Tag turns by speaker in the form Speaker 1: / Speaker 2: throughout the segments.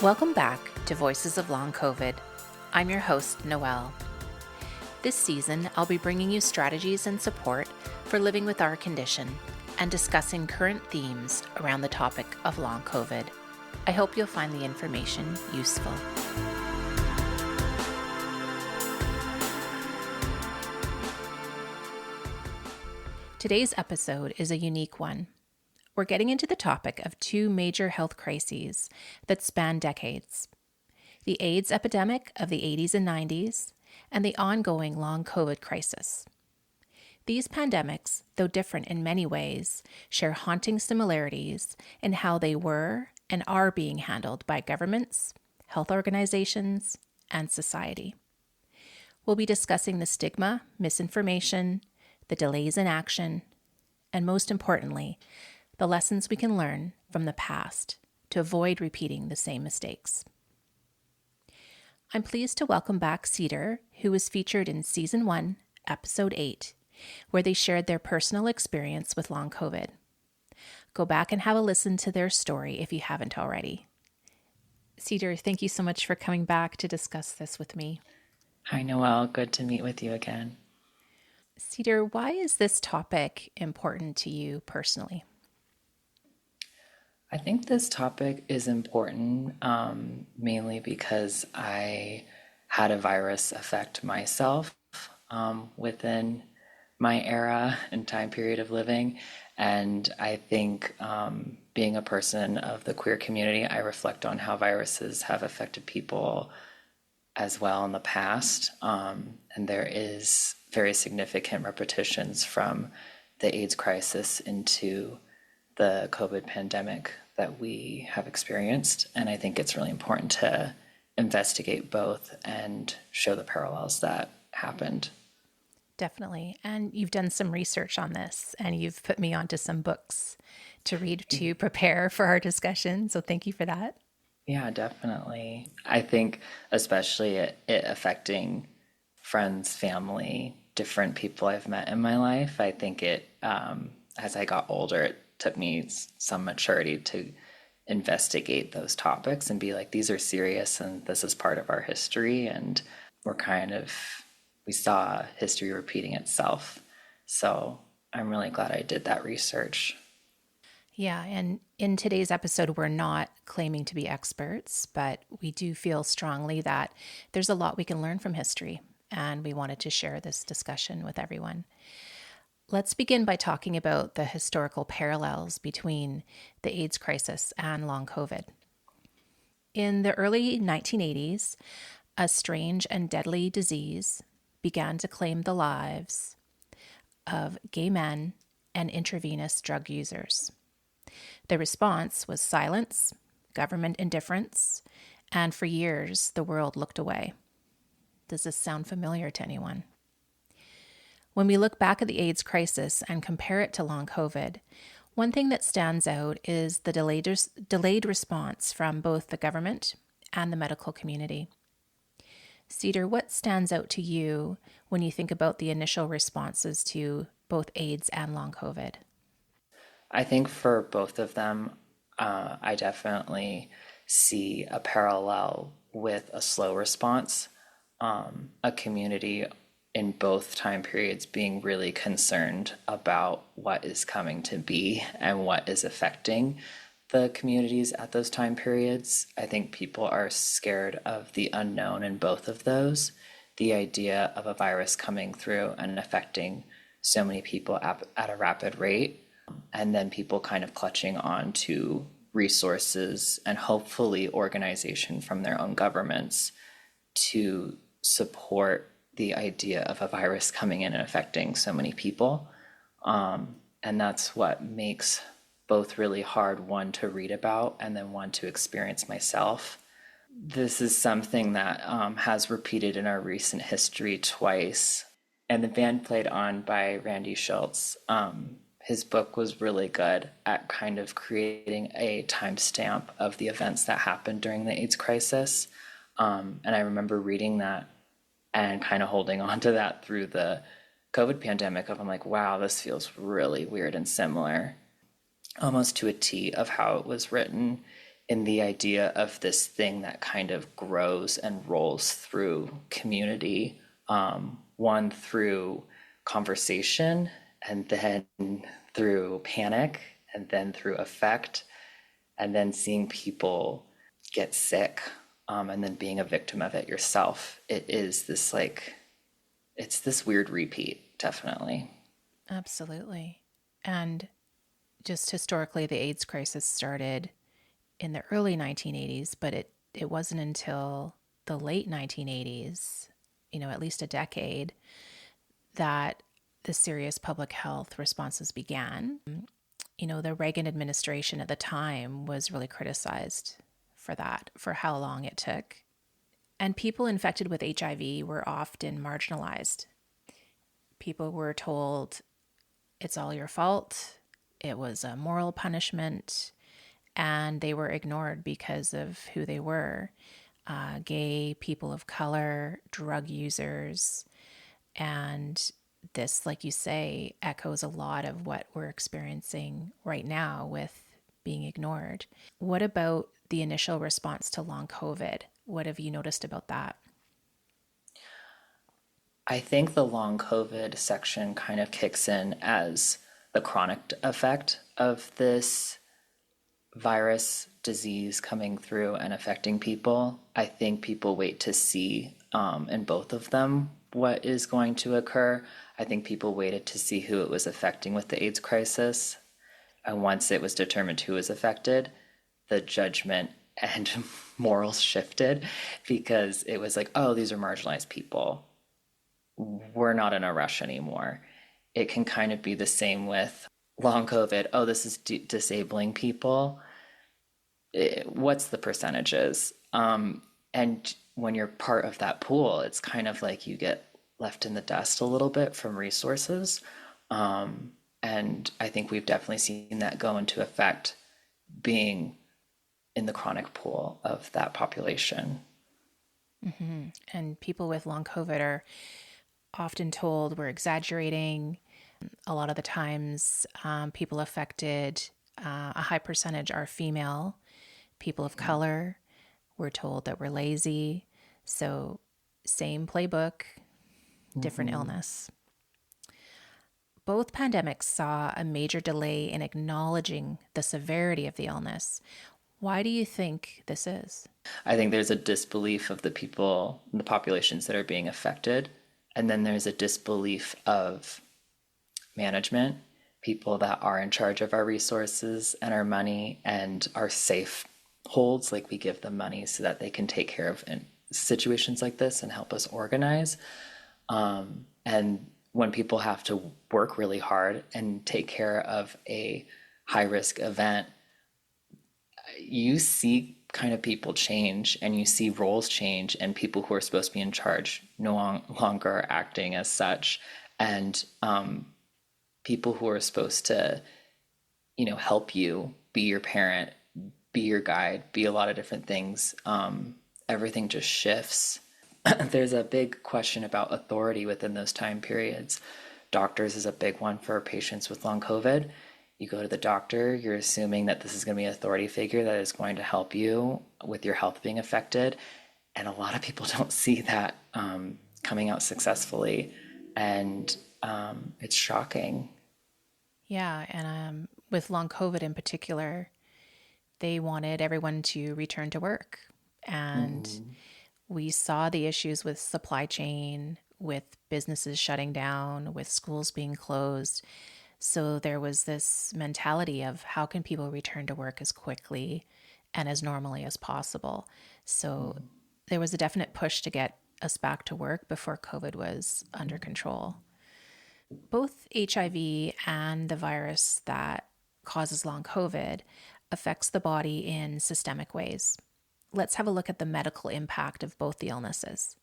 Speaker 1: Welcome back to Voices of Long COVID. I'm your host, Noelle. This season, I'll be bringing you strategies and support for living with our condition and discussing current themes around the topic of long COVID. I hope you'll find the information useful. Today's episode is a unique one. We're getting into the topic of two major health crises that span decades: the AIDS epidemic of the 80s and 90s, and the ongoing long COVID crisis. These pandemics, though different in many ways, share haunting similarities in how they were and are being handled by governments, health organizations, and society. We'll be discussing the stigma, misinformation, the delays in action, and most importantly, the lessons we can learn from the past to avoid repeating the same mistakes. I'm pleased to welcome back Cedar, who was featured in Season 1, Episode 8, where they shared their personal experience with long COVID. Go back and have a listen to their story if you haven't already. Cedar, thank you so much for coming back to discuss this with me.
Speaker 2: Hi, Noelle. Good to meet with you again.
Speaker 1: Cedar, why is this topic important to you personally?
Speaker 2: I think this topic is important mainly because I had a virus affect myself within my era and time period of living. And I think being a person of the queer community, I reflect on how viruses have affected people as well in the past. And there is very significant repetitions from the AIDS crisis into the COVID pandemic that we have experienced. And I think it's really important to investigate both and show the parallels that happened.
Speaker 1: Definitely. And you've done some research on this, and you've put me onto some books to read to prepare for our discussion. So thank you for that.
Speaker 2: Yeah, definitely. I think especially it affecting friends, family, different people I've met in my life. I think it, as I got older, it took me some maturity to investigate those topics and be like, these are serious and this is part of our history. And we saw history repeating itself. So I'm really glad I did that research.
Speaker 1: Yeah, and in today's episode, we're not claiming to be experts, but we do feel strongly that there's a lot we can learn from history, and we wanted to share this discussion with everyone. Let's begin by talking about the historical parallels between the AIDS crisis and long COVID. In the early 1980s, a strange and deadly disease began to claim the lives of gay men and intravenous drug users. The response was silence, government indifference, and for years, the world looked away. Does this sound familiar to anyone? When we look back at the AIDS crisis and compare it to long COVID, one thing that stands out is the delayed response from both the government and the medical community. Cedar, what stands out to you when you think about the initial responses to both AIDS and long COVID?
Speaker 2: I think for both of them, I definitely see a parallel with a slow response, a community in both time periods being really concerned about what is coming to be and what is affecting the communities at those time periods. I think people are scared of the unknown in both of those. The idea of a virus coming through and affecting so many people at a rapid rate, and then people kind of clutching on to resources and hopefully organization from their own governments to support the idea of a virus coming in and affecting so many people. And that's what makes both really hard, one to read about and then one to experience myself. This is something that has repeated in our recent history twice. And the band played on by Randy Schultz. His book was really good at kind of creating a timestamp of the events that happened during the AIDS crisis. And I remember reading that and kind of holding on to that through the COVID pandemic I'm like, wow, this feels really weird and similar, almost to a T of how it was written in the idea of this thing that kind of grows and rolls through community, one through conversation, and then through panic, and then through affect, and then seeing people get sick, and then being a victim of it yourself. It is this like, it's this weird repeat, definitely.
Speaker 1: Absolutely. And just historically, the AIDS crisis started in the early 1980s, but it wasn't until the late 1980s, at least a decade, that the serious public health responses began. The Reagan administration at the time was really criticized for that, for how long it took. And people infected with HIV were often marginalized. People were told, it's all your fault. It was a moral punishment. And they were ignored because of who they were, gay, people of color, drug users. And this, like you say, echoes a lot of what we're experiencing right now with being ignored. What about the initial response to long COVID? What have you noticed about that?
Speaker 2: I think the long COVID section kind of kicks in as the chronic effect of this virus disease coming through and affecting people. I think people wait to see in both of them what is going to occur. I think people waited to see who it was affecting with the AIDS crisis. And once it was determined who was affected, the judgment and morals shifted because it was like, oh, these are marginalized people. We're not in a rush anymore. It can kind of be the same with long COVID. Oh, this is disabling people. What's the percentages? And when you're part of that pool, it's kind of like you get left in the dust a little bit from resources. And I think we've definitely seen that go into effect being in the chronic pool of that population.
Speaker 1: And people with long COVID are often told we're exaggerating. A lot of the times, people affected, a high percentage are female, people of color. We're told that we're lazy. So, same playbook, different illness. Both pandemics saw a major delay in acknowledging the severity of the illness. Why do you think this is?
Speaker 2: I think there's a disbelief of the people, the populations that are being affected. And then there's a disbelief of management, people that are in charge of our resources and our money and our safe holds. Like we give them money so that they can take care of in situations like this and help us organize. And when people have to work really hard and take care of a high risk event, you see kind of people change and you see roles change and people who are supposed to be in charge no longer are acting as such. And people who are supposed to, help you, be your parent, be your guide, be a lot of different things. Everything just shifts. There's a big question about authority within those time periods. Doctors is a big one for patients with long COVID. You go to the doctor, you're assuming that this is going to be an authority figure that is going to help you with your health being affected. And a lot of people don't see that coming out successfully. And it's shocking.
Speaker 1: Yeah, and with long COVID in particular, they wanted everyone to return to work. And we saw the issues with supply chain, with businesses shutting down, with schools being closed. So there was this mentality of how can people return to work as quickly and as normally as possible. So there was a definite push to get us back to work before COVID was under control. Both HIV and the virus that causes long COVID affects the body in systemic ways. Let's have a look at the medical impact of both the illnesses.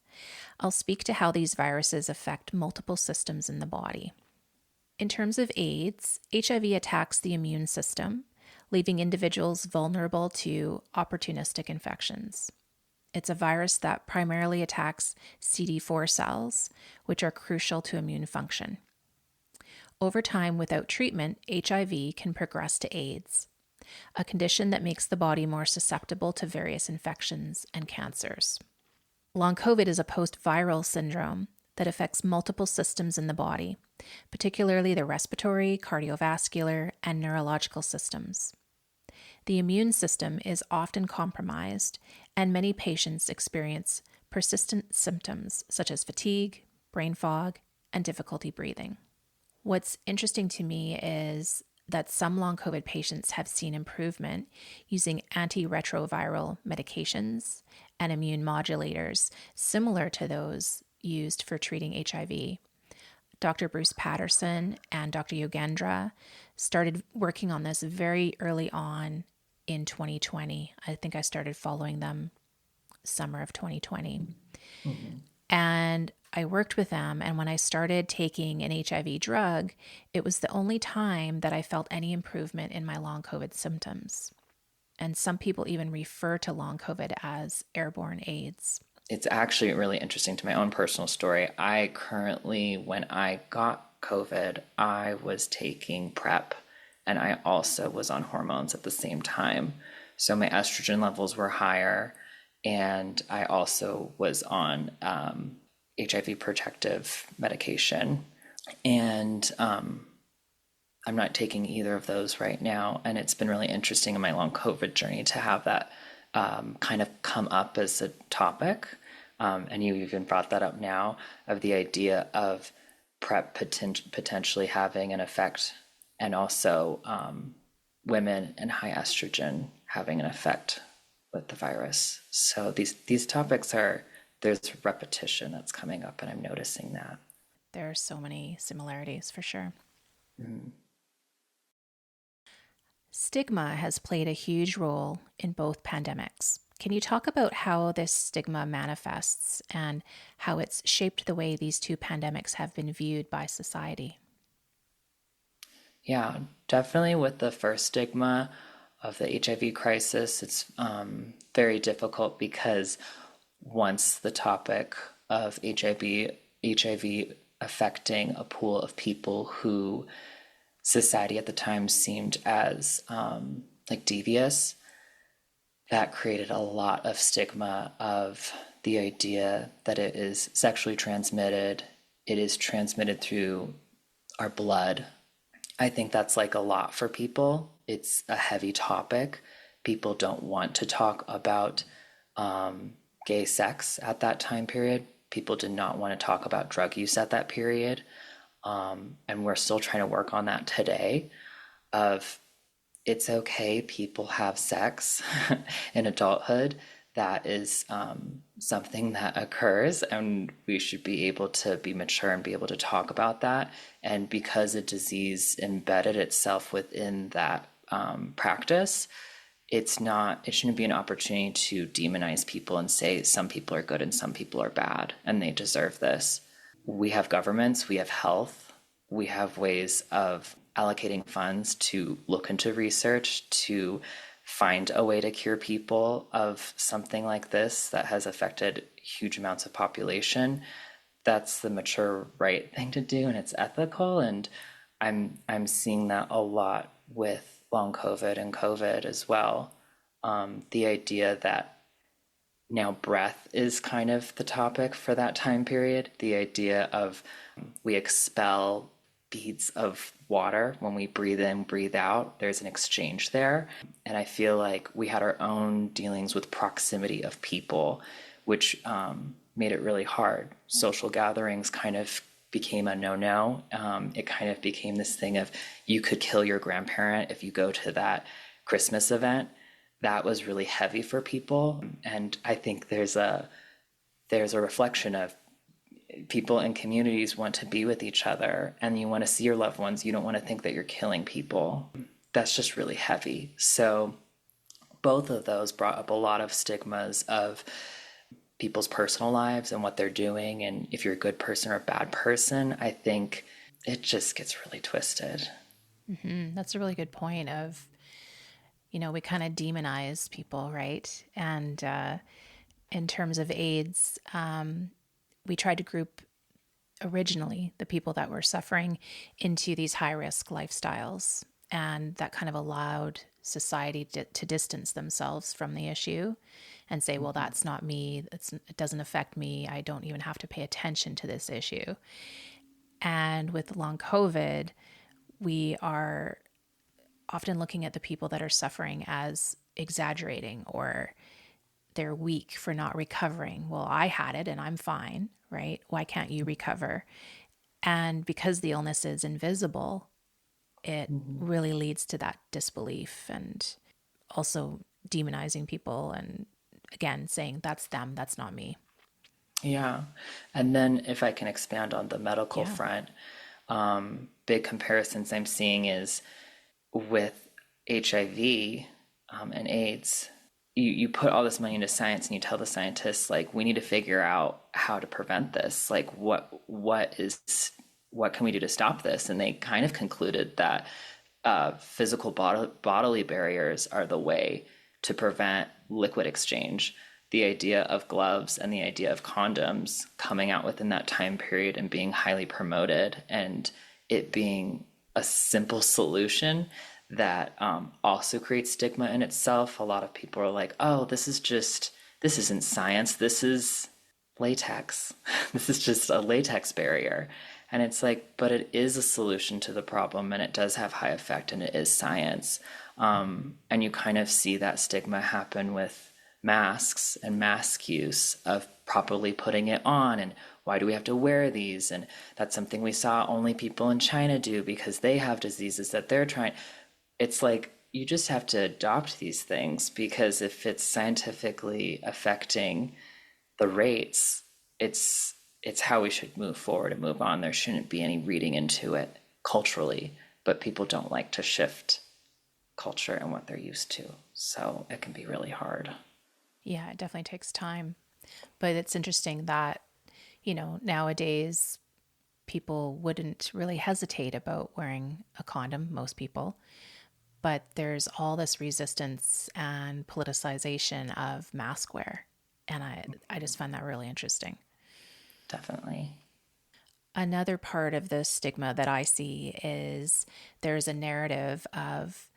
Speaker 1: I'll speak to how these viruses affect multiple systems in the body. In terms of AIDS, HIV attacks the immune system, leaving individuals vulnerable to opportunistic infections. It's a virus that primarily attacks CD4 cells, which are crucial to immune function. Over time, without treatment, HIV can progress to AIDS. a condition that makes the body more susceptible to various infections and cancers. Long COVID is a post-viral syndrome that affects multiple systems in the body, particularly the respiratory, cardiovascular, and neurological systems. The immune system is often compromised, and many patients experience persistent symptoms such as fatigue, brain fog, and difficulty breathing. What's interesting to me is that some long COVID patients have seen improvement using antiretroviral medications and immune modulators similar to those used for treating HIV. Dr. Bruce Patterson and Dr. Yogendra started working on this very early on in 2020. I think I started following them summer of 2020.
Speaker 2: Mm-hmm.
Speaker 1: And I worked with them. And when I started taking an HIV drug, it was the only time that I felt any improvement in my long COVID symptoms. And some people even refer to long COVID as airborne AIDS.
Speaker 2: It's actually really interesting to my own personal story. I currently, when I got COVID, I was taking PrEP and I also was on hormones at the same time. So my estrogen levels were higher, and I also was on HIV protective medication. And I'm not taking either of those right now. And it's been really interesting in my long COVID journey to have that kind of come up as a topic. And you even brought that up now, of the idea of PrEP potentially having an effect, and also women and high estrogen having an effect with the virus. So these topics there's repetition that's coming up, and I'm noticing that.
Speaker 1: There are so many similarities for sure.
Speaker 2: Mm.
Speaker 1: Stigma has played a huge role in both pandemics. Can you talk about how this stigma manifests and how it's shaped the way these two pandemics have been viewed by society?
Speaker 2: Yeah, definitely with the first stigma of the HIV crisis, it's very difficult because once the topic of HIV affecting a pool of people who society at the time seemed as like devious, that created a lot of stigma of the idea that it is sexually transmitted, it is transmitted through our blood. I think that's like a lot for people. It's a heavy topic. People don't want to talk about gay sex at that time period. People did not want to talk about drug use at that period. And we're still trying to work on that today of it's okay, people have sex in adulthood. That is something that occurs, and we should be able to be mature and be able to talk about that. And because a disease embedded itself within that practice, it shouldn't be an opportunity to demonize people and say some people are good and some people are bad and they deserve this. We have governments, we have health, we have ways of allocating funds to look into research, to find a way to cure people of something like this that has affected huge amounts of population. That's the mature, right thing to do, and it's ethical. And I'm seeing that a lot with long COVID and COVID as well. The idea that now breath is kind of the topic for that time period. The idea of we expel beads of water when we breathe in, breathe out. There's an exchange there. And I feel like we had our own dealings with proximity of people, which made it really hard. Social gatherings kind of became a no-no. It kind of became this thing of you could kill your grandparent if you go to that Christmas event. That was really heavy for people. And I think there's a reflection of people in communities want to be with each other and you want to see your loved ones. You don't want to think that you're killing people. That's just really heavy. So both of those brought up a lot of stigmas of people's personal lives and what they're doing. And if you're a good person or a bad person, I think it just gets really twisted.
Speaker 1: Mm-hmm. That's a really good point of, we kind of demonize people, right? And in terms of AIDS, we tried to group originally the people that were suffering into these high risk lifestyles. And that kind of allowed society to distance themselves from the issue and say, well, that's not me. It doesn't affect me. I don't even have to pay attention to this issue. And with long COVID, we are often looking at the people that are suffering as exaggerating, or they're weak for not recovering. Well, I had it and I'm fine, right? Why can't you recover? And because the illness is invisible, it
Speaker 2: Mhm.
Speaker 1: really leads to that disbelief and also demonizing people and again saying that's them, that's not me.
Speaker 2: Yeah. And then if I can expand on the medical
Speaker 1: Yeah.
Speaker 2: front, big comparisons I'm seeing is with HIV and AIDS. You put all this money into science and you tell the scientists like we need to figure out how to prevent this. Like what can we do to stop this? And they kind of concluded that physical bodily barriers are the way to prevent liquid exchange. The idea of gloves and the idea of condoms coming out within that time period and being highly promoted, and it being a simple solution that also creates stigma in itself. A lot of people are like, oh, this isn't science. This is latex. This is just a latex barrier. And it's like, but it is a solution to the problem and it does have high effect and it is science. And you kind of see that stigma happen with masks and mask use of properly putting it on and why do we have to wear these? And that's something we saw only people in China do because they have diseases that they're trying. It's like you just have to adopt these things because if it's scientifically affecting the rates, it's how we should move forward and move on. There shouldn't be any reading into it culturally, but people don't like to shift culture and what they're used to. So it can be really hard.
Speaker 1: Yeah, it definitely takes time. But it's interesting that, nowadays people wouldn't really hesitate about wearing a condom, most people. But there's all this resistance and politicization of mask wear. And I just find that really interesting.
Speaker 2: Definitely.
Speaker 1: Another part of the stigma that I see is there's a narrative of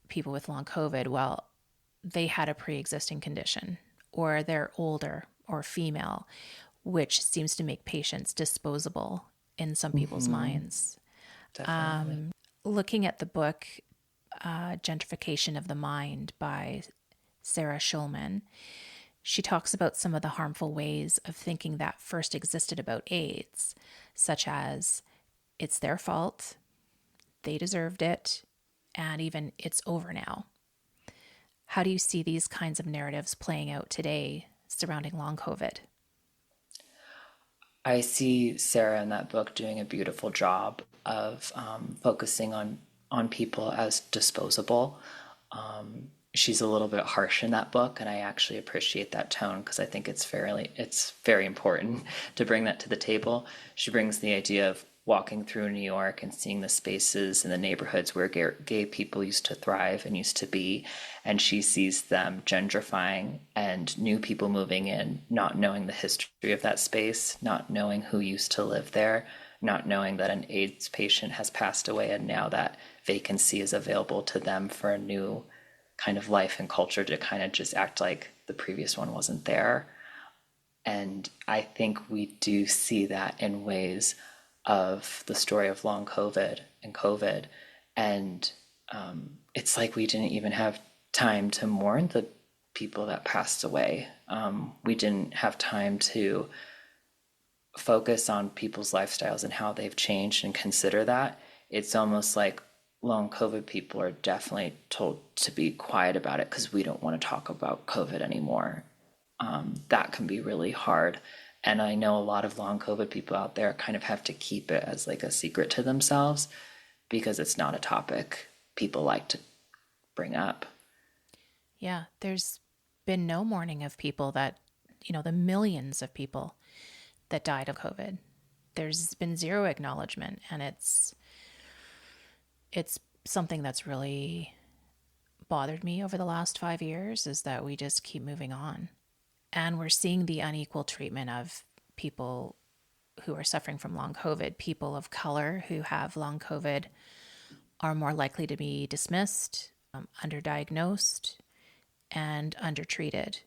Speaker 1: people with long COVID. Well, they had a pre existing condition, or they're older or female, which seems to make patients disposable in some people's
Speaker 2: Mm-hmm.
Speaker 1: minds.
Speaker 2: Definitely.
Speaker 1: Looking at the book Gentrification of the Mind by Sarah Schulman, she talks about some of the harmful ways of thinking that first existed about AIDS, such as it's their fault, they deserved it, and even it's over now. How do you see these kinds of narratives playing out today surrounding long COVID?
Speaker 2: I see Sarah in that book doing a beautiful job of focusing on people as disposable. She's a little bit harsh in that book, and I actually appreciate that tone because I think it's very important to bring that to the table. She brings the idea of walking through New York and seeing the spaces and the neighborhoods where gay people used to thrive and used to be, and she sees them gentrifying and new people moving in, not knowing the history of that space, not knowing who used to live there, not knowing that an AIDS patient has passed away and now that vacancy is available to them for a new kind of life and culture to kind of just act like the previous one wasn't there. And I think we do see that in ways of the story of long COVID and COVID. And it's like we didn't even have time to mourn the people that passed away. We didn't have time to focus on people's lifestyles and how they've changed and consider that. It's almost like long COVID people are definitely told to be quiet about it because we don't want to talk about COVID anymore. That can be really hard. And I know a lot of long COVID people out there kind of have to keep it as like a secret to themselves because it's not a topic people like to bring up.
Speaker 1: Yeah, there's been no mourning of people that, the millions of people that died of COVID. There's been zero acknowledgement, and it's something that's really bothered me over the last 5 years is that we just keep moving on. And we're seeing the unequal treatment of people who are suffering from long COVID. People of color who have long COVID are more likely to be dismissed underdiagnosed, and undertreated.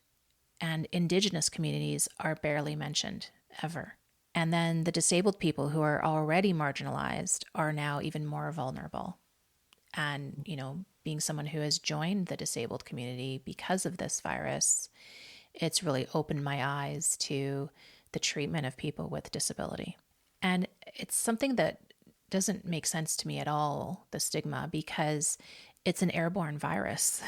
Speaker 1: And Indigenous communities are barely mentioned ever. And then the disabled people who are already marginalized are now even more vulnerable. And, being someone who has joined the disabled community because of this virus, it's really opened my eyes to the treatment of people with disability. And it's something that doesn't make sense to me at all, the stigma, because it's an airborne virus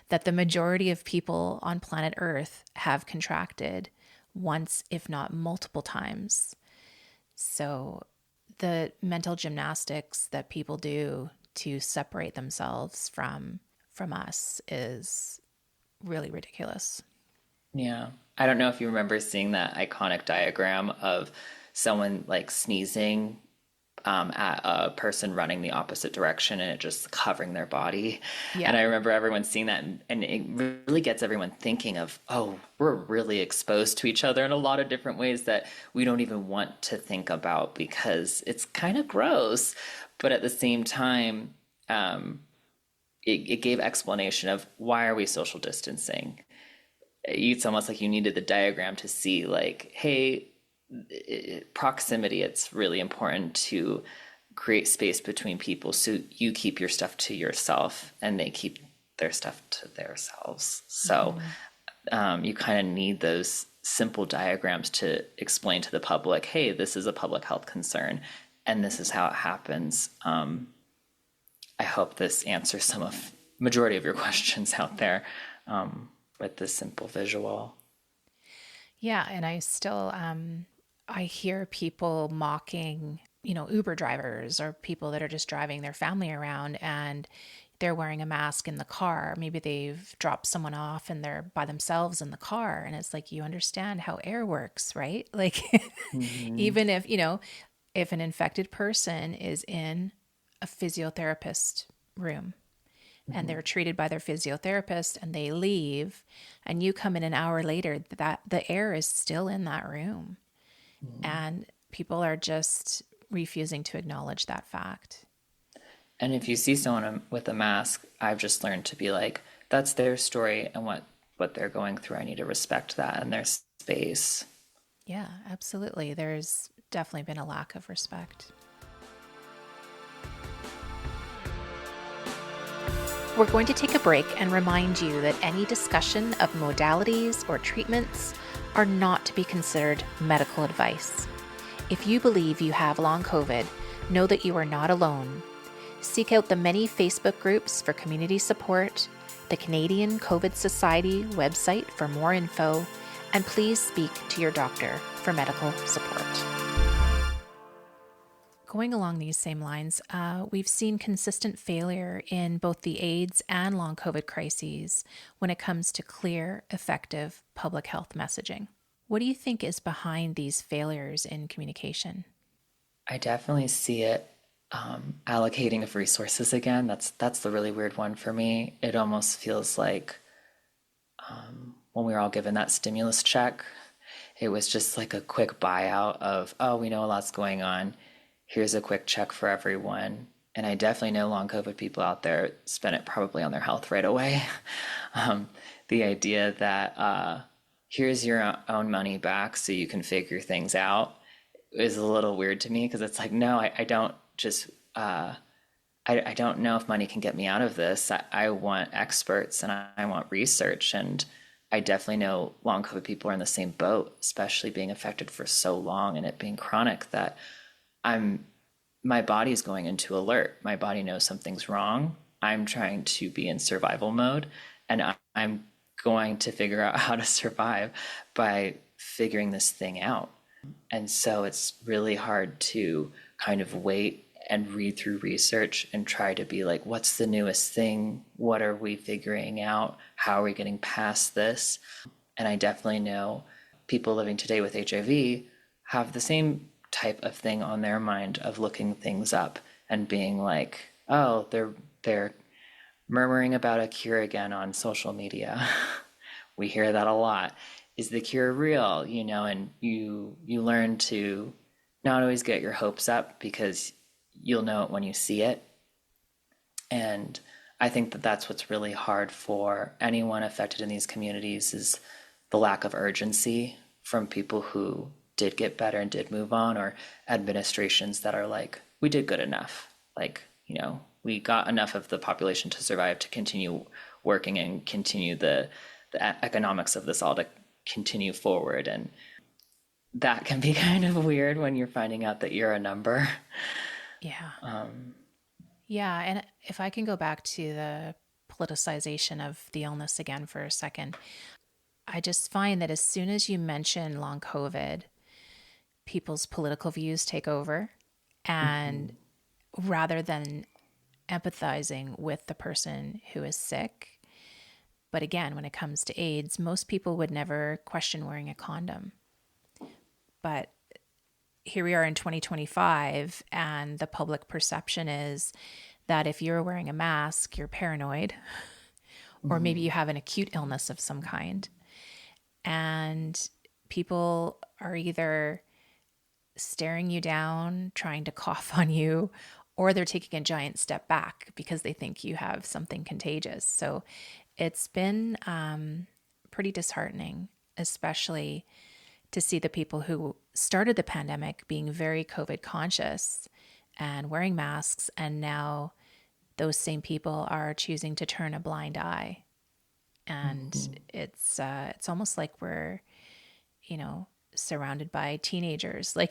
Speaker 1: that the majority of people on planet Earth have contracted once, if not multiple times. So the mental gymnastics that people do to separate themselves from us is really ridiculous.
Speaker 2: Yeah. I don't know if you remember seeing that iconic diagram of someone like sneezing at a person running the opposite direction and it just covering their body.
Speaker 1: Yeah.
Speaker 2: And I remember everyone seeing that, and it really gets everyone thinking of, oh, we're really exposed to each other in a lot of different ways that we don't even want to think about because it's kind of gross. But at the same time, it gave explanation of why are we social distancing. It's almost like you needed the diagram to see like, hey, proximity, it's really important to create space between people so you keep your stuff to yourself and they keep their stuff to themselves. So
Speaker 1: Mm-hmm.
Speaker 2: you kind of need those simple diagrams to explain to the public, hey, this is a public health concern and this is how it happens. I hope this answers some of majority of your questions out there with this simple visual.
Speaker 1: Yeah, and I hear people mocking, Uber drivers or people that are just driving their family around and they're wearing a mask in the car. Maybe they've dropped someone off and they're by themselves in the car. And it's like, you understand how air works, right? Like,
Speaker 2: Mm-hmm.
Speaker 1: even if an infected person is in a physiotherapist room and
Speaker 2: Mm-hmm.
Speaker 1: they're treated by their physiotherapist and they leave and you come in an hour later, that the air is still in that room and people are just refusing to acknowledge that fact.
Speaker 2: And if you see someone with a mask, I've just learned to be like, that's their story and what they're going through. I need to respect that and their space.
Speaker 1: Yeah, absolutely. There's definitely been a lack of respect. We're going to take a break and remind you that any discussion of modalities or treatments are not to be considered medical advice. If you believe you have long COVID, know that you are not alone. Seek out the many Facebook groups for community support, the Canadian COVID Society website for more info, and please speak to your doctor for medical support. Going along these same lines, we've seen consistent failure in both the AIDS and long COVID crises when it comes to clear, effective public health messaging. What do you think is behind these failures in communication?
Speaker 2: I definitely see it allocating of resources again. That's the really weird one for me. It almost feels like when we were all given that stimulus check, it was just like a quick buyout of, oh, we know a lot's going on. Here's a quick check for everyone. And I definitely know long COVID people out there spend it probably on their health right away. The idea that here's your own money back so you can figure things out is a little weird to me because it's like, no, I don't just, I don't know if money can get me out of this. I want experts and I want research. And I definitely know long COVID people are in the same boat, especially being affected for so long and it being chronic that I'm my body's going into alert. My body knows something's wrong. I'm trying to be in survival mode and I'm going to figure out how to survive by figuring this thing out. And so it's really hard to kind of wait and read through research and try to be like, what's the newest thing? What are we figuring out? How are we getting past this? And I definitely know people living today with HIV have the same type of thing on their mind of looking things up and being like, oh, they're murmuring about a cure again on social media. We hear that a lot. Is the cure real? And you learn to not always get your hopes up because you'll know it when you see it. And I think that that's what's really hard for anyone affected in these communities is the lack of urgency from people who did get better and did move on, or administrations that are like, we did good enough. Like, we got enough of the population to survive to continue working and continue the economics of this all to continue forward. And that can be kind of weird when you're finding out that you're a number.
Speaker 1: Yeah. Yeah. And if I can go back to the politicization of the illness again for a second, I just find that as soon as you mention long COVID, people's political views take over. And rather than empathizing with the person who is sick, but again, when it comes to AIDS, most people would never question wearing a condom. But here we are in 2025, and the public perception is that if you're wearing a mask, you're paranoid, or maybe you have an acute illness of some kind. And people are either staring you down, trying to cough on you, or they're taking a giant step back because they think you have something contagious. So it's been pretty disheartening, especially to see the people who started the pandemic being very COVID conscious and wearing masks, and now those same people are choosing to turn a blind eye. And it's almost like we're, you know, surrounded by teenagers. Like,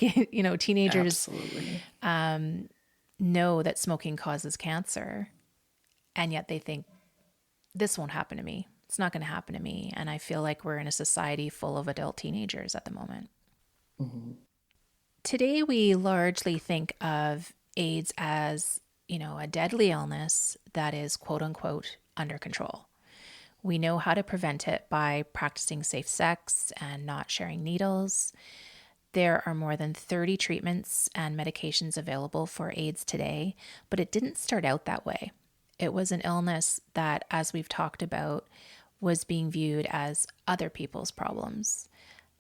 Speaker 1: teenagers
Speaker 2: Absolutely.
Speaker 1: know that smoking causes cancer, and yet they think this won't happen to me. It's not going to happen to me. And I feel like we're in a society full of adult teenagers at the moment. Today, we largely think of AIDS as, a deadly illness that is quote unquote under control. We know how to prevent it by practicing safe sex and not sharing needles. There are more than 30 treatments and medications available for AIDS today, but it didn't start out that way. It was an illness that, as we've talked about, was being viewed as other people's problems.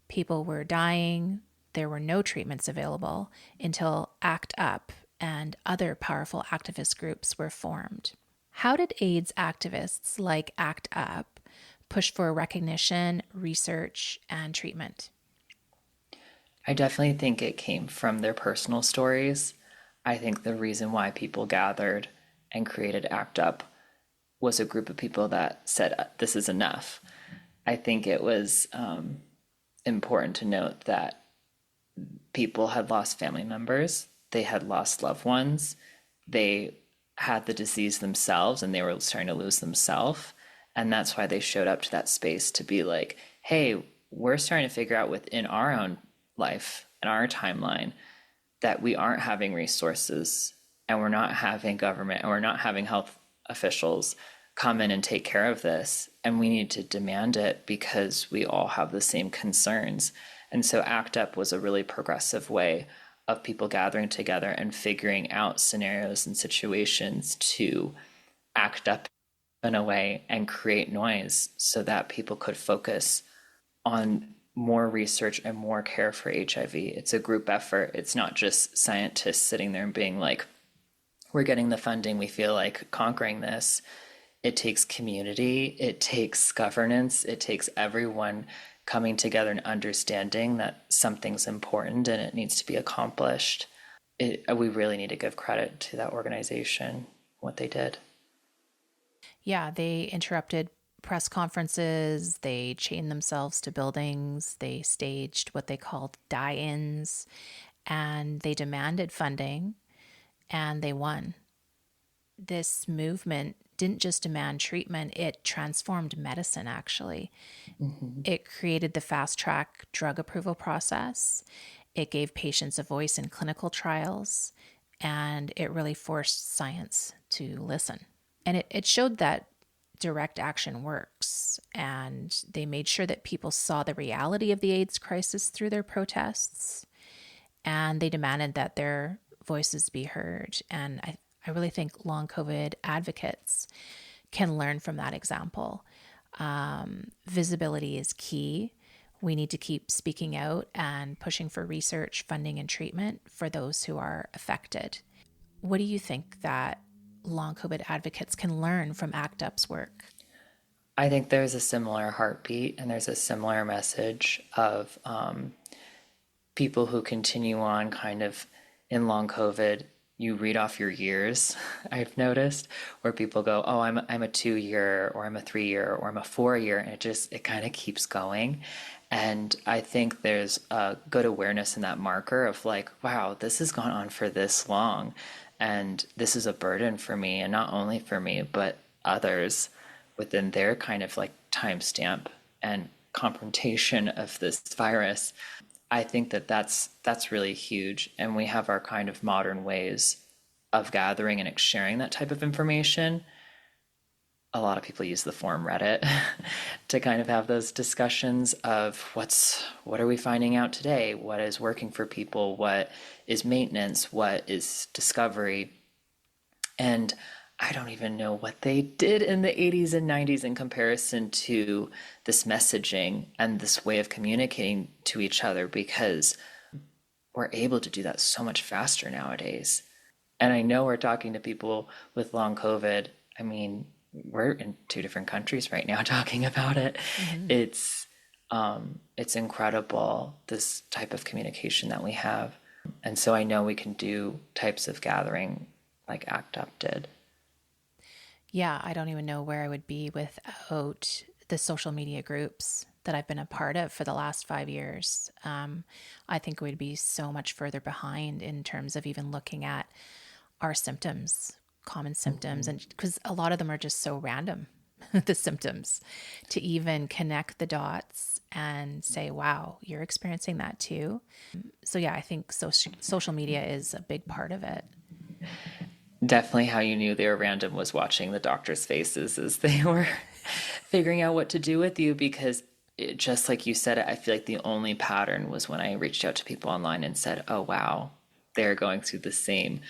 Speaker 1: People were dying, there were no treatments available until ACT UP and other powerful activist groups were formed. How did AIDS activists like ACT UP push for recognition, research, and treatment?
Speaker 2: I definitely think it came from their personal stories. I think the reason why people gathered and created ACT UP was a group of people that said, this is enough. I think it was important to note that people had lost family members, they had lost loved ones, they had the disease themselves, and they were starting to lose themselves. And that's why they showed up to that space to be like, hey, we're starting to figure out within our own life and our timeline that we aren't having resources, and we're not having government, and we're not having health officials come in and take care of this. And we need to demand it because we all have the same concerns. And so ACT UP was a really progressive way of people gathering together and figuring out scenarios and situations to act up in a way and create noise so that people could focus on more research and more care for HIV. It's a group effort. It's not just scientists sitting there and being like, we're getting the funding, we feel like conquering this. It takes community, it takes governance, it takes everyone coming together and understanding that something's important and it needs to be accomplished. We really need to give credit to that organization, what they did.
Speaker 1: Yeah, they interrupted press conferences, they chained themselves to buildings, they staged what they called die ins, and they demanded funding, and they won. This movement didn't just demand treatment, it transformed medicine, actually. It created the fast track drug approval process, it gave patients a voice in clinical trials, and it really forced science to listen. And it showed that direct action works. And they made sure that people saw the reality of the AIDS crisis through their protests. And they demanded that their voices be heard. And I really think long COVID advocates can learn from that example. Visibility is key. We need to keep speaking out and pushing for research, funding, and treatment for those who are affected. What do you think that long COVID advocates can learn from ACT UP's work?
Speaker 2: I think there's a similar heartbeat and there's a similar message of people who continue on kind of in long COVID. You read off your years, I've noticed, where people go, "Oh, I'm a 2 year, or I'm a 3 year, or I'm a 4 year," and it kind of keeps going. And I think there's a good awareness in that marker of like, wow, this has gone on for this long, and this is a burden for me, and not only for me, but others within their kind of like timestamp and confrontation of this virus. I think that that's really huge, and we have our kind of modern ways of gathering and sharing that type of information. A lot of people use the forum Reddit to kind of have those discussions of what are we finding out today? What is working for people? What is maintenance? What is discovery? And I don't even know what they did in the 80s and 90s in comparison to this messaging and this way of communicating to each other, because we're able to do that so much faster nowadays. And I know we're talking to people with long COVID. I mean, we're in two different countries right now talking about it.
Speaker 1: Mm-hmm.
Speaker 2: It's it's incredible, this type of communication that we have. And so I know we can do types of gathering like ACT UP did.
Speaker 1: Yeah, I don't even know where I would be without the social media groups that I've been a part of for the last 5 years. I think we'd be so much further behind in terms of even looking at our symptoms, common symptoms, and because a lot of them are just so random, the symptoms, to even connect the dots and say, wow, you're experiencing that too. So, yeah, I think social media is a big part of it.
Speaker 2: Definitely how you knew they were random was watching the doctors' faces as they were figuring out what to do with you, because just like you said, I feel like the only pattern was when I reached out to people online and said, "Oh wow, they're going through the same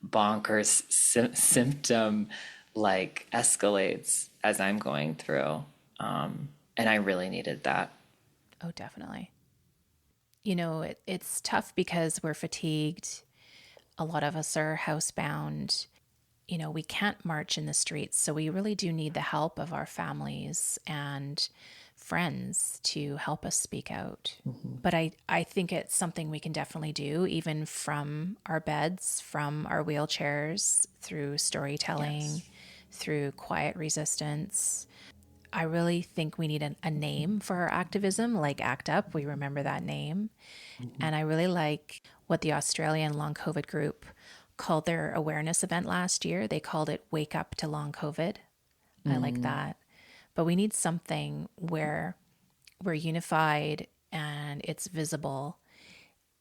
Speaker 2: bonkers symptom like escalates as I'm going through." And I really needed that.
Speaker 1: Oh, definitely. It's tough because we're fatigued. A lot of us are housebound. We can't march in the streets. So we really do need the help of our families and friends to help us speak out. But I think it's something we can definitely do, even from our beds, from our wheelchairs, through storytelling,
Speaker 2: Yes.
Speaker 1: through quiet resistance. I really think we need a name for our activism, like ACT UP. We remember that name. And I really like what the Australian long COVID group called their awareness event last year. They called it Wake Up to Long COVID. I like
Speaker 2: Mm,
Speaker 1: that. But we need something where we're unified and it's visible.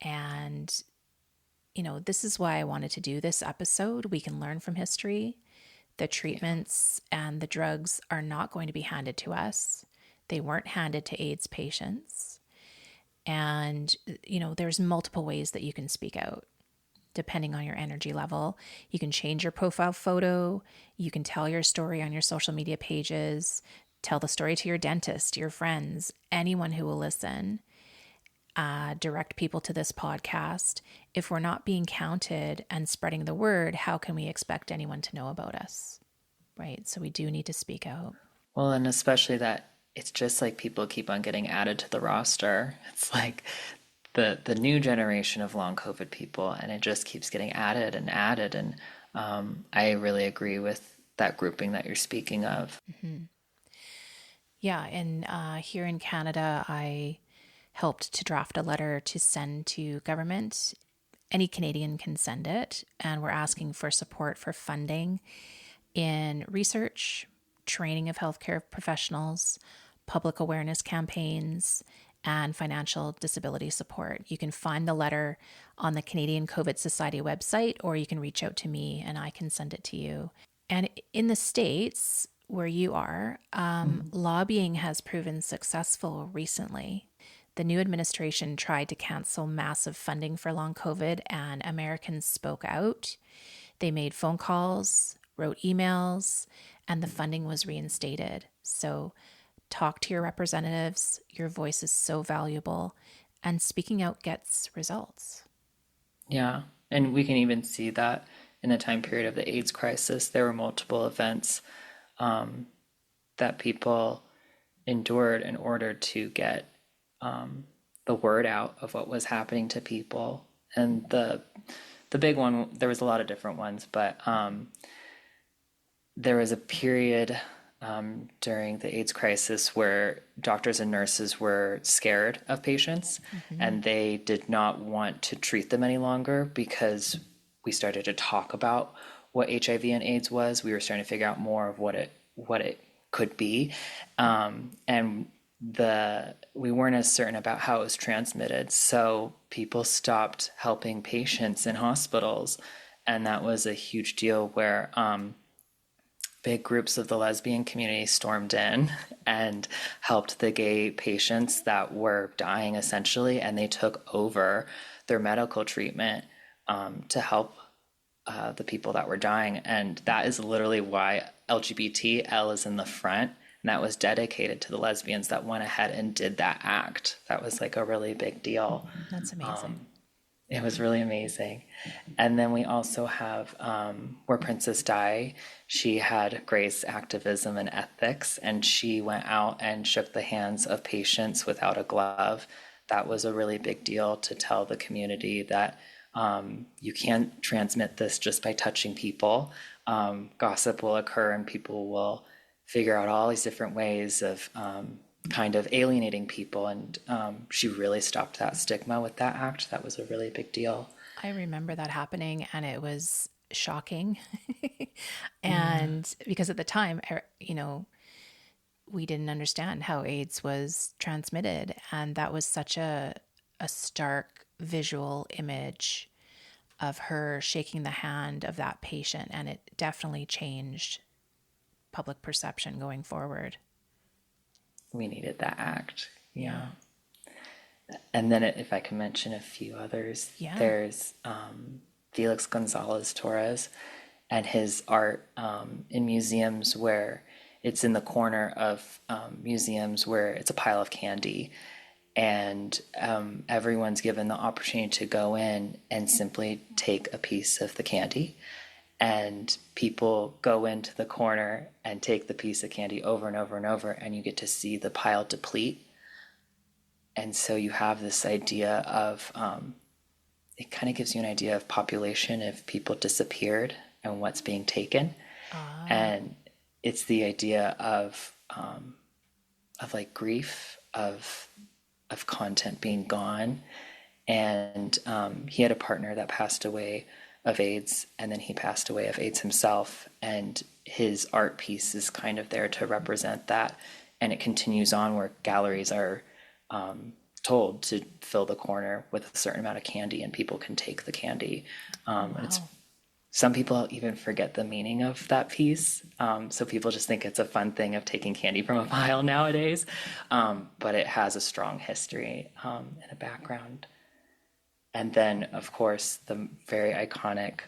Speaker 1: And, this is why I wanted to do this episode. We can learn from history. The
Speaker 2: yeah.
Speaker 1: treatments and the drugs are not going to be handed to us. They weren't handed to AIDS patients. And, there's multiple ways that you can speak out depending on your energy level. You can change your profile photo. You can tell your story on your social media pages. Tell the story to your dentist, your friends, anyone who will listen. Direct people to this podcast. If we're not being counted and spreading the word, how can we expect anyone to know about us? Right. So we do need to speak out.
Speaker 2: Well, and especially that it's just like people keep on getting added to the roster. It's like the new generation of long COVID people, and it just keeps getting added and added. And I really agree with that grouping that you're speaking of.
Speaker 1: Mm-hmm. Yeah. And here in Canada, I helped to draft a letter to send to government. Any Canadian can send it. And we're asking for support for funding in research, training of healthcare professionals, public awareness campaigns, and financial disability support. You can find the letter on the Canadian COVID Society website, or you can reach out to me and I can send it to you. And in the States, where you are,
Speaker 2: Mhm.
Speaker 1: lobbying has proven successful recently. The new administration tried to cancel massive funding for long COVID, and Americans spoke out. They made phone calls, wrote emails, and the funding was reinstated. So talk to your representatives. Your voice is so valuable, and speaking out gets results.
Speaker 2: Yeah. And we can even see that in the time period of the AIDS crisis, there were multiple events that people endured in order to get the word out of what was happening to people. And the big one, there was a lot of different ones, but there was a period during the AIDS crisis where doctors and nurses were scared of patients
Speaker 1: Mm-hmm.
Speaker 2: and they did not want to treat them any longer because we started to talk about what HIV and AIDS was. We were starting to figure out more of what it could be, and we weren't as certain about how it was transmitted. So people stopped helping patients in hospitals, and that was a huge deal where big groups of the lesbian community stormed in and helped the gay patients that were dying essentially, and they took over their medical treatment to help the people that were dying. And that is literally why LGBT L is in the front. And that was dedicated to the lesbians that went ahead and did that act. That was like a really big deal.
Speaker 1: That's amazing.
Speaker 2: It was really amazing. And then we also have where Princess Di, she had grace, activism, and ethics, and she went out and shook the hands of patients without a glove. That was a really big deal to tell the community that you can't transmit this just by touching people. Gossip will occur and people will figure out all these different ways of kind of alienating people. And she really stopped that stigma with that act. That was a really big deal.
Speaker 1: I remember that happening and it was shocking.
Speaker 2: Yeah.
Speaker 1: And because at the time, we didn't understand how AIDS was transmitted. And that was such a stark visual image of her shaking the hand of that patient. And it definitely changed public perception going forward.
Speaker 2: We needed that act.
Speaker 1: Yeah.
Speaker 2: Yeah. And then if I can mention a few others,
Speaker 1: Yeah.
Speaker 2: there's Felix Gonzalez Torres and his art in museums where it's in the corner of museums where it's a pile of candy, and everyone's given the opportunity to go in and simply take a piece of the candy. And people go into the corner and take the piece of candy over and over and over, and you get to see the pile deplete. And so you have this idea of it kind of gives you an idea of population if people disappeared and what's being taken.
Speaker 1: Ah,
Speaker 2: And it's the idea of like grief of content being gone. And he had a partner that passed away of AIDS, and then he passed away of AIDS himself. And his art piece is kind of there to represent that. And it continues on where galleries are told to fill the corner with a certain amount of candy, and people can take the candy. And it's
Speaker 1: wow.
Speaker 2: some people even forget the meaning of that piece. So people just think it's a fun thing of taking candy from a pile nowadays. But it has a strong history and a background. And then, of course, the very iconic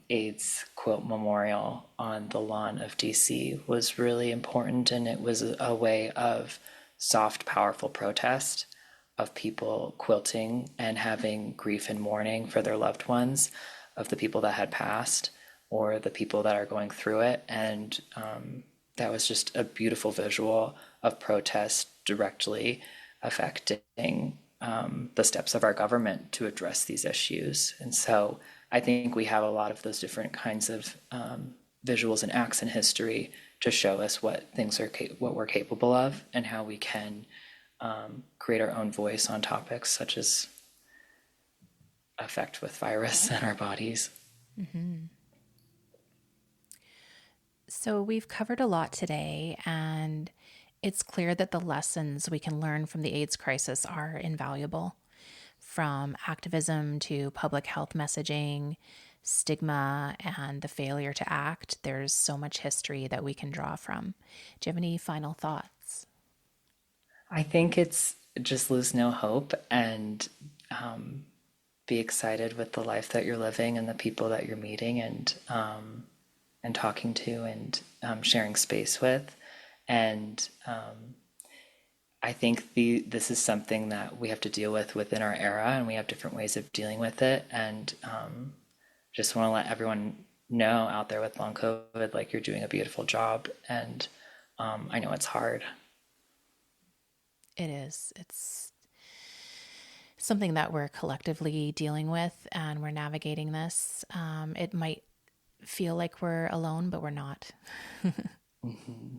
Speaker 2: AIDS quilt memorial on the lawn of DC was really important. And it was a way of soft, powerful protest of people quilting and having grief and mourning for their loved ones, of the people that had passed or the people that are going through it. And that was just a beautiful visual of protest directly affecting the steps of our government to address these issues. And so I think we have a lot of those different kinds of visuals and acts in history to show us what things are what we're capable of and how we can create our own voice on topics such as effect with virus in our bodies.
Speaker 1: Hmm. So we've covered a lot today, and it's clear that the lessons we can learn from the AIDS crisis are invaluable. From activism to public health messaging, stigma, and the failure to act, there's so much history that we can draw from. Do you have any final thoughts?
Speaker 2: I think it's just lose no hope and be excited with the life that you're living and the people that you're meeting and talking to and sharing space with. And I think this is something that we have to deal with within our era, and we have different ways of dealing with it. And just want to let everyone know out there with long COVID, like you're doing a beautiful job. And I know it's hard.
Speaker 1: It is. It's something that we're collectively dealing with and we're navigating this. It might feel like we're alone, but we're not.
Speaker 2: Hmm.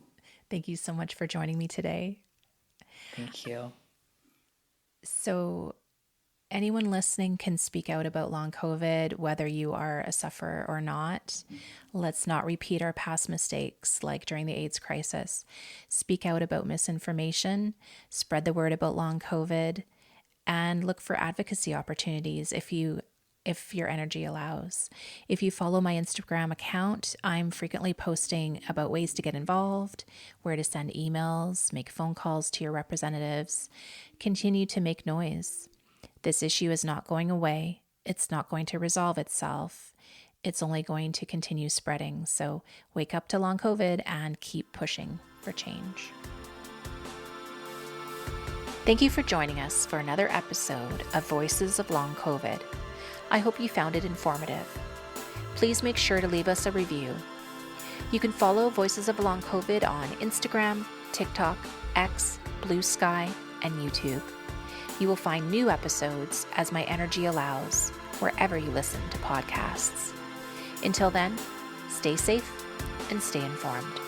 Speaker 1: Thank you so much for joining me today.
Speaker 2: Thank you.
Speaker 1: So, anyone listening can speak out about long COVID, whether you are a sufferer or not. Let's not repeat our past mistakes like during the AIDS crisis. Speak out about misinformation, spread the word about long COVID, and look for advocacy opportunities if your energy allows. If you follow my Instagram account, I'm frequently posting about ways to get involved, where to send emails, make phone calls to your representatives, continue to make noise. This issue is not going away. It's not going to resolve itself. It's only going to continue spreading. So wake up to long COVID and keep pushing for change. Thank you for joining us for another episode of Voices of Long COVID. I hope you found it informative. Please make sure to leave us a review. You can follow Voices of Long COVID on Instagram, TikTok, X, Blue Sky, and YouTube. You will find new episodes as my energy allows, wherever you listen to podcasts. Until then, stay safe and stay informed.